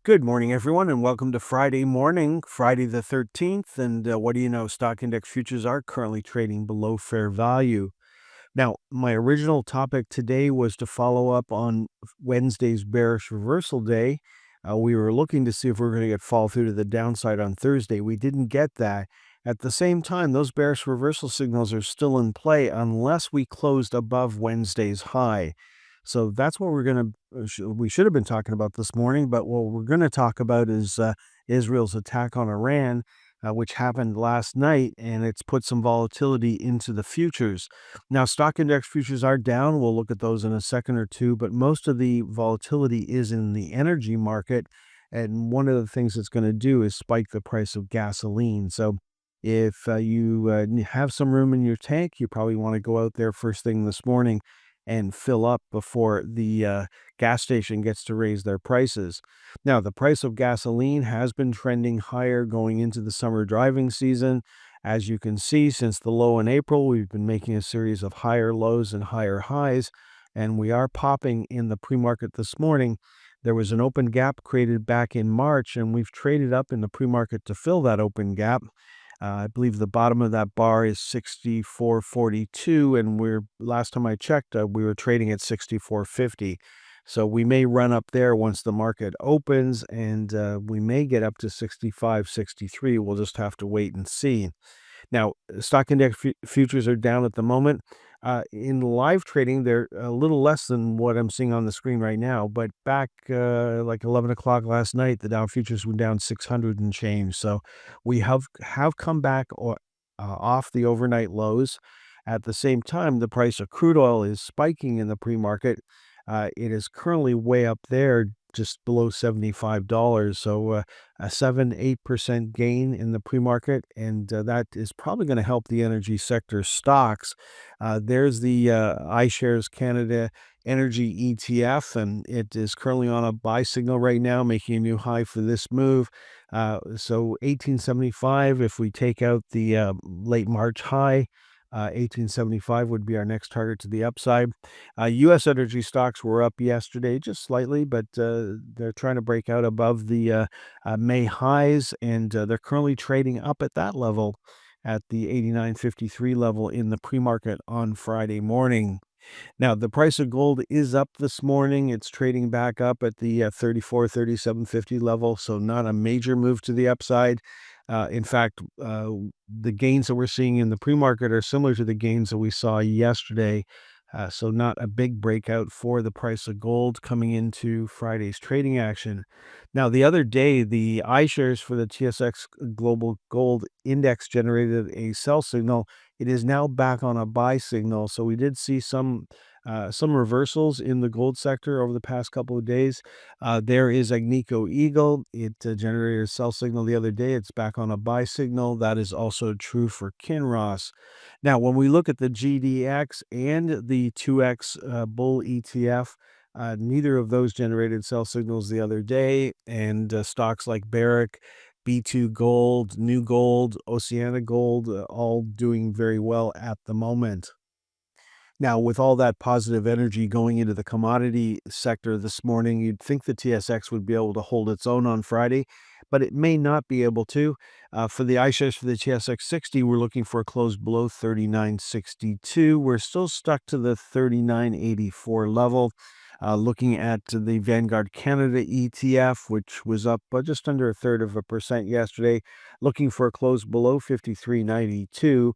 Good morning, everyone, and welcome to Friday morning, Friday the 13th. And what do you know? Stock index futures are currently trading below fair value. Now, my original topic today was to follow up on Wednesday's bearish reversal day. We were looking to see if we were going to get fall through to the downside on Thursday. We didn't get that. At the same time, those bearish reversal signals are still in play unless we closed above Wednesday's high. So that's what we should have been talking about this morning. But what we're going to talk about is Israel's attack on Iran, which happened last night, and it's put some volatility into the futures. Now, stock index futures are down. We'll look at those in a second or two, but most of the volatility is in the energy market. And one of the things it's going to do is spike the price of gasoline. So if you have some room in your tank, you probably want to go out there first thing this morning and fill up before the gas station gets to raise their prices. Now, the price of gasoline has been trending higher going into the summer driving season. As you can see, since the low in April, we've been making a series of higher lows and higher highs, and we are popping in the pre-market this morning. There was an open gap created back in March, and we've traded up in the pre-market to fill that open gap. I believe the bottom of that bar is 64.42, and last time I checked, we were trading at 64.50. So we may run up there once the market opens, and we may get up to 65, 63. We'll just have to wait and see. Now, stock index futures are down at the moment. In live trading, they're a little less than what I'm seeing on the screen right now. But back like 11 o'clock last night, the Dow futures were down 600 and change. So we have come back off the overnight lows. At the same time, the price of crude oil is spiking in the pre-market. It is currently way up there, just below $75. So a 7-8% gain in the pre-market, and that is probably going to help the energy sector stocks. There's the iShares Canada Energy ETF, and it is currently on a buy signal right now, making a new high for this move. So 1875, if we take out the late March high, 1875 would be our next target to the upside. U.S. energy stocks were up yesterday just slightly, but they're trying to break out above the May highs, and they're currently trading up at that level at the 89.53 level in the pre-market on Friday morning. Now, the price of gold is up this morning. It's trading back up at the 34, 37.50 level, so not a major move to the upside. In fact, the gains that we're seeing in the pre-market are similar to the gains that we saw yesterday. So not a big breakout for the price of gold coming into Friday's trading action. Now, the other day, the iShares for the TSX Global Gold Index generated a sell signal. It is now back on a buy signal. So we did see some reversals in the gold sector over the past couple of days. There is Agnico Eagle. It generated a sell signal the other day. It's back on a buy signal. That is also true for Kinross. Now, when we look at the GDX and the 2X Bull ETF, neither of those generated sell signals the other day, and stocks like Barrick, B2 Gold, New Gold, Oceana Gold, all doing very well at the moment. Now, with all that positive energy going into the commodity sector this morning, you'd think the TSX would be able to hold its own on Friday, but it may not be able to. For the iShares for the TSX 60, we're looking for a close below 39.62. We're still stuck to the 39.84 level. Looking at the Vanguard Canada ETF, which was up just under a third of a percent yesterday, looking for a close below 53.92.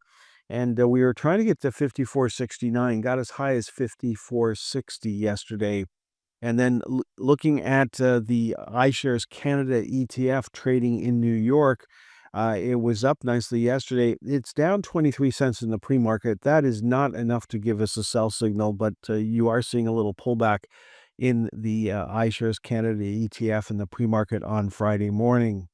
And we were trying to get to 54.69, got as high as 54.60 yesterday. And then looking at the iShares Canada ETF trading in New York, it was up nicely yesterday. It's down 23 cents in the pre-market. That is not enough to give us a sell signal, but you are seeing a little pullback in the iShares Canada ETF in the pre-market on Friday morning.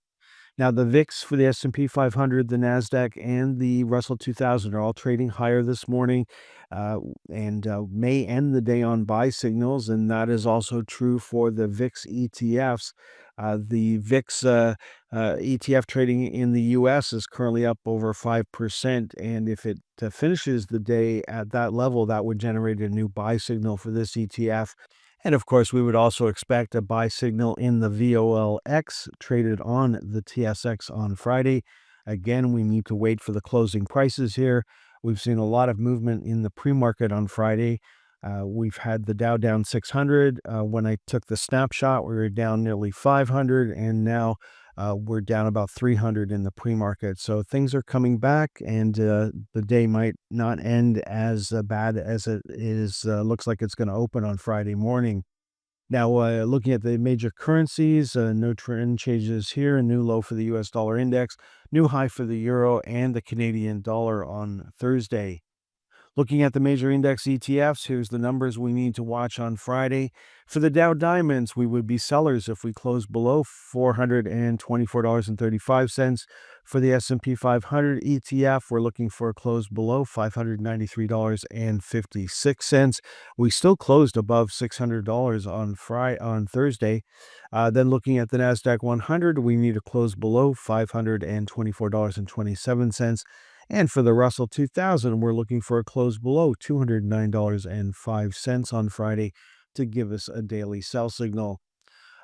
Now, the VIX for the S&P 500, the NASDAQ, and the Russell 2000 are all trading higher this morning, and may end the day on buy signals, and that is also true for the VIX ETFs. The VIX ETF trading in the U.S. is currently up over 5%, and if it finishes the day at that level, that would generate a new buy signal for this ETF. And of course, we would also expect a buy signal in the VOLX traded on the TSX on Friday. Again, we need to wait for the closing prices here. We've seen a lot of movement in the pre-market on Friday. We've had the Dow down 600. When I took the snapshot, we were down nearly 500, and now we're down about 300 in the pre-market. So things are coming back, and the day might not end as bad as it is. Looks like it's going to open on Friday morning. Now, looking at the major currencies, no trend changes here. A new low for the US dollar index, new high for the euro and the Canadian dollar on Thursday. Looking at the major index ETFs, here's the numbers we need to watch on Friday. For the Dow Diamonds, we would be sellers if we close below $424.35. For the S&P 500 ETF, we're looking for a close below $593.56. We still closed above $600 on Thursday. Then looking at the Nasdaq 100, we need to close below $524.27. And for the Russell 2000, we're looking for a close below $209.05 on Friday to give us a daily sell signal.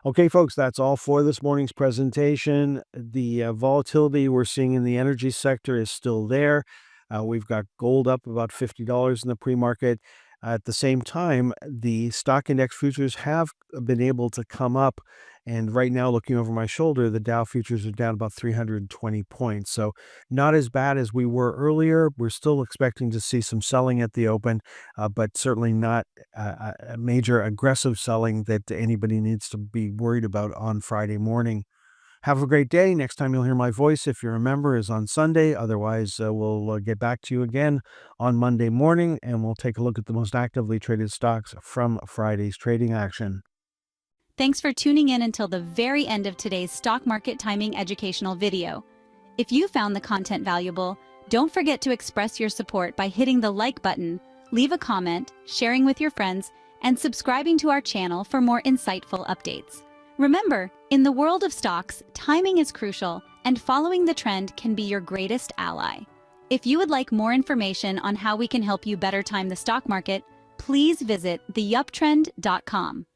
Okay, folks, that's all for this morning's presentation. The volatility we're seeing in the energy sector is still there. We've got gold up about $50 in the pre-market. At the same time, the stock index futures have been able to come up. And right now, looking over my shoulder, the Dow futures are down about 320 points. So not as bad as we were earlier. We're still expecting to see some selling at the open, but certainly not a major aggressive selling that anybody needs to be worried about on Friday morning. Have a great day. Next time you'll hear my voice, if you remember, is on Sunday. Otherwise, we'll get back to you again on Monday morning, and we'll take a look at the most actively traded stocks from Friday's trading action. Thanks for tuning in until the very end of today's stock market timing educational video. If you found the content valuable, don't forget to express your support by hitting the like button, leave a comment, sharing with your friends, and subscribing to our channel for more insightful updates. Remember, in the world of stocks, timing is crucial, and following the trend can be your greatest ally. If you would like more information on how we can help you better time the stock market, please visit theyuptrend.com.